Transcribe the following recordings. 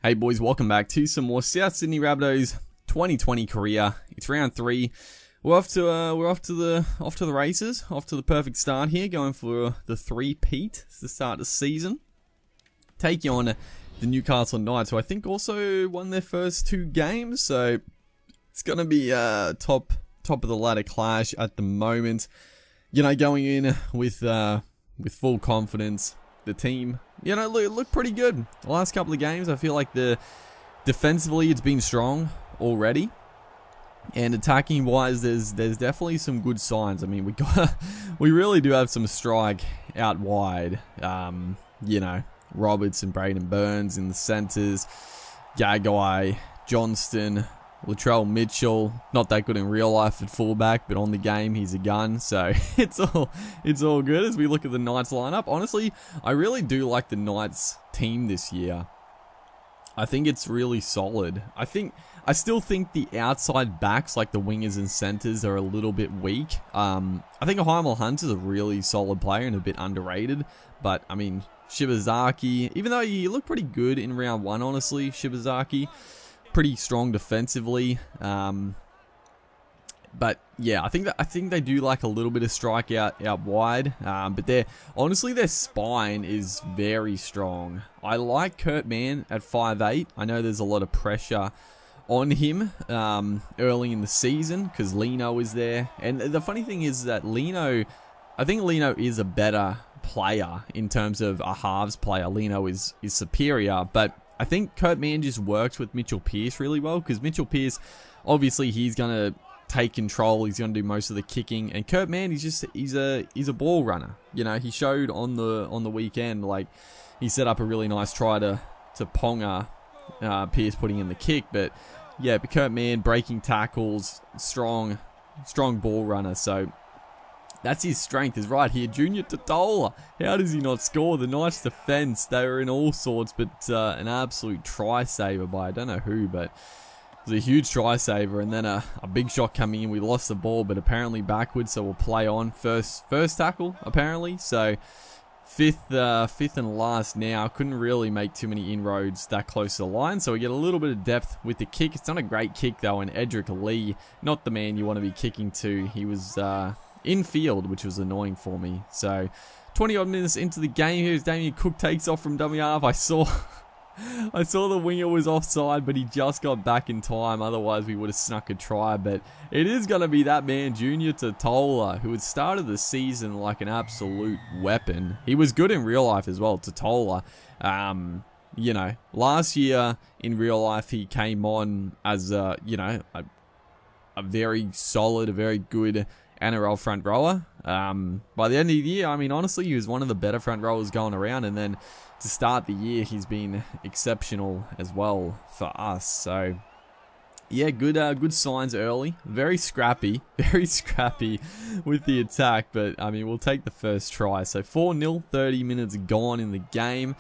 Hey boys, welcome back to some more South Sydney Rabbitohs 2020 career. It's round 3. We're off to the races, off to the perfect start here, going for the 3-peat to start the season. Taking on the Newcastle Knights, who I think also won their first 2 games, so it's gonna be top of the ladder clash at the moment. You know, going in with full confidence. The team, you know, look pretty good. The last couple of games, I feel like defensively it's been strong already, and attacking wise, there's definitely some good signs. I mean, we really do have some strike out wide. You know, Roberts and Braden Burns in the centres, Gagai, Johnston, Latrell Mitchell, not that good in real life at fullback, but on the game he's a gun. So it's all good as we look at the Knights lineup. Honestly, I really do like the Knights team this year. I think it's really solid. I still think the outside backs, like the wingers and centers, are a little bit weak. I think Heimel Hunt is a really solid player and a bit underrated. But I mean, Shibazaki, even though he looked pretty good in round 1, honestly, Shibazaki. Pretty strong defensively, but yeah, I think they do like a little bit of strike out wide, but honestly their spine is very strong. I like Kurt Mann at 5'8". I know there's a lot of pressure on him early in the season because Lino is there, and the funny thing is that I think Lino is a better player in terms of a halves player. Lino is superior, but I think Kurt Mann just works with Mitchell Pearce really well, because Mitchell Pearce, obviously he's going to take control, he's going to do most of the kicking, and Kurt Mann, he's a ball runner. You know, he showed on the weekend, like, he set up a really nice try to Ponga, Pearce putting in the kick, but yeah, but Kurt Mann breaking tackles, strong ball runner, so that's his strength, is right here. Junior Totola, how does he not score? The Knights defense, they were in all sorts, but an absolute try saver by I don't know who, but it was a huge try saver, and then a big shot coming in. We lost the ball, but apparently backwards, so we'll play on. First tackle, apparently, so fifth and last now. Couldn't really make too many inroads that close to the line, so we get a little bit of depth with the kick. It's not a great kick though, and Edric Lee, not the man you want to be kicking to. He was in field, which was annoying for me. So 20 odd minutes into the game here as Damien Cook takes off from dummy half. I saw the winger was offside, but he just got back in time, otherwise we would have snuck a try. But it is going to be that man, Junior Totola, who had started the season like an absolute weapon. He was good in real life as well, Totola. You know, last year in real life he came on as you know, a very solid, a very good NRL front rower. By the end of the year, I mean, honestly, he was one of the better front rowers going around, and then to start the year, he's been exceptional as well for us. So yeah, good signs early. Very scrappy with the attack, but I mean, we'll take the first try. So 4-0, 30 minutes gone in the game.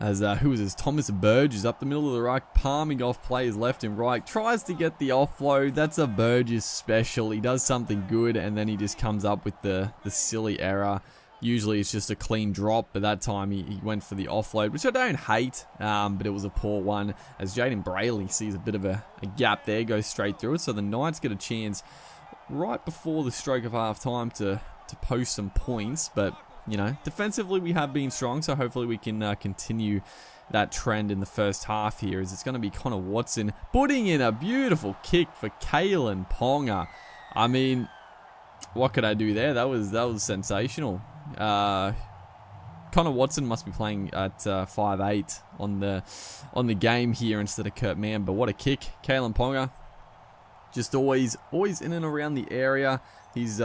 As who is this? Thomas Burgess up the middle of the ruck, palming off players left and right. Tries to get the offload. That's a Burgess special. He does something good, and then he just comes up with the silly error. Usually it's just a clean drop, but that time he went for the offload, which I don't hate, but it was a poor one. As Jaden Brayley sees a bit of a gap there, goes straight through it. So the Knights get a chance right before the stroke of half time to post some points, but you know, defensively we have been strong, so hopefully we can continue that trend in the first half here, as it's going to be Connor Watson putting in a beautiful kick for Kalen Ponga. I mean, what could I do there? That was sensational. Connor Watson must be playing at 5'8" on the game here instead of Kurt Mann, but what a kick. Kalen Ponga, just always in and around the area. He's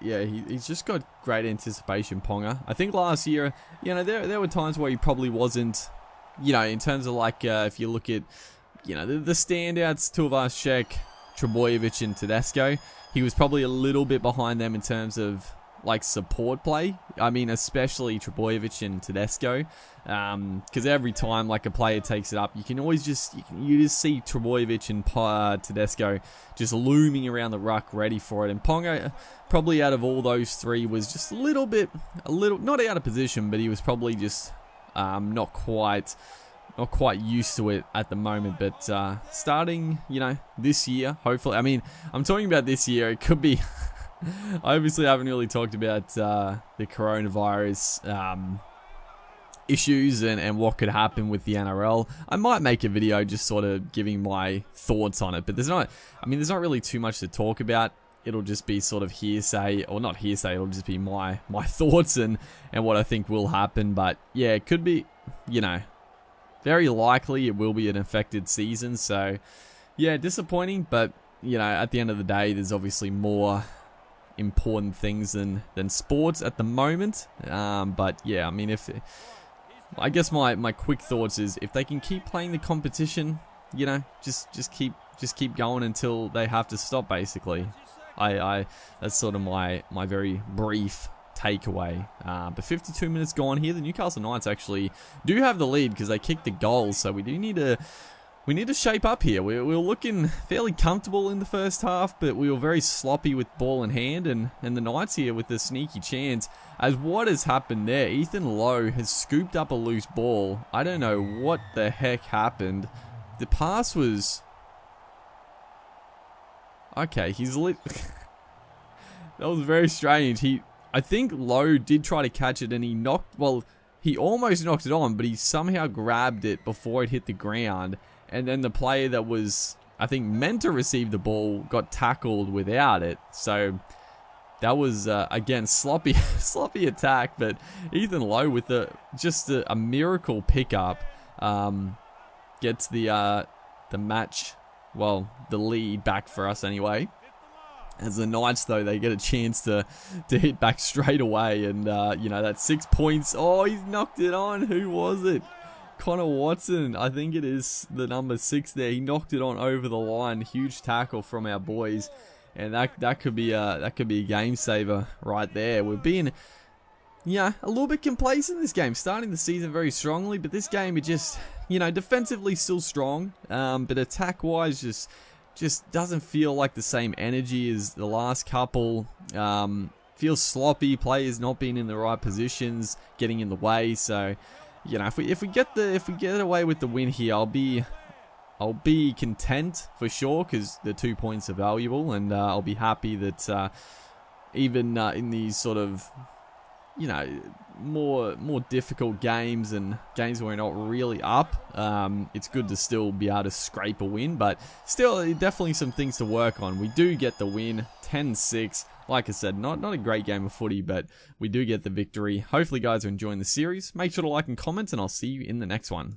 he's just got great anticipation, Ponga. I think last year, you know, there were times where he probably wasn't, you know, in terms of like if you look at, you know, the standouts, Tuivasa-Sheck, Trebojevic and Tedesco, he was probably a little bit behind them in terms of like support play. I mean, especially Trebojevic and Tedesco, because every time like a player takes it up, you can always just you just see Trebojevic and Tedesco just looming around the ruck, ready for it. And Ponga, probably out of all those three, was just a little not out of position, but he was probably just not quite not quite used to it at the moment, but starting, you know, this year, hopefully. I mean, I'm talking about this year. It could be. I obviously haven't really talked about the coronavirus issues and what could happen with the NRL. I might make a video just sort of giving my thoughts on it, but there's not really too much to talk about. It'll just be sort of hearsay, or not hearsay, it'll just be my thoughts and what I think will happen. But yeah, it could be, you know, very likely it will be an affected season. So yeah, disappointing, but you know, at the end of the day, there's obviously more important things than sports at the moment. But yeah, I mean, I guess my quick thoughts is if they can keep playing the competition, you know, just keep going until they have to stop, basically. That's sort of my very brief takeaway. But 52 minutes gone here. The Newcastle Knights actually do have the lead because they kicked the goal, so we need to shape up here. We were looking fairly comfortable in the first half, but we were very sloppy with ball in hand, and the Knights here with a sneaky chance. As what has happened there, Ethan Lowe has scooped up a loose ball. I don't know what the heck happened. The pass was... Okay, he's lit. That was very strange. I think Lowe did try to catch it, and he almost knocked it on, but he somehow grabbed it before it hit the ground. And then the player that was, I think, meant to receive the ball got tackled without it. So that was, again, sloppy attack. But Ethan Lowe with just a miracle pickup gets the match, well, the lead back for us anyway. As the Knights, though, they get a chance to hit back straight away. And, you know, that's 6 points. Oh, he's knocked it on. Who was it? Connor Watson, I think it is the number 6 there. He knocked it on over the line. Huge tackle from our boys, and that could be a game saver right there. We're being, yeah, a little bit complacent this game. Starting the season very strongly, but this game it just, you know, defensively still strong, but attack wise just doesn't feel like the same energy as the last couple. Feels sloppy. Players not being in the right positions, getting in the way. So, you know, if we get away with the win here, I'll be content for sure, because the 2 points are valuable, and I'll be happy that even in these sort of, you know, more difficult games and games where we're not really up, it's good to still be able to scrape a win. But still, definitely some things to work on. We do get the win, 10-6. Like I said, not a great game of footy, but we do get the victory. Hopefully, guys are enjoying the series. Make sure to like and comment, and I'll see you in the next one.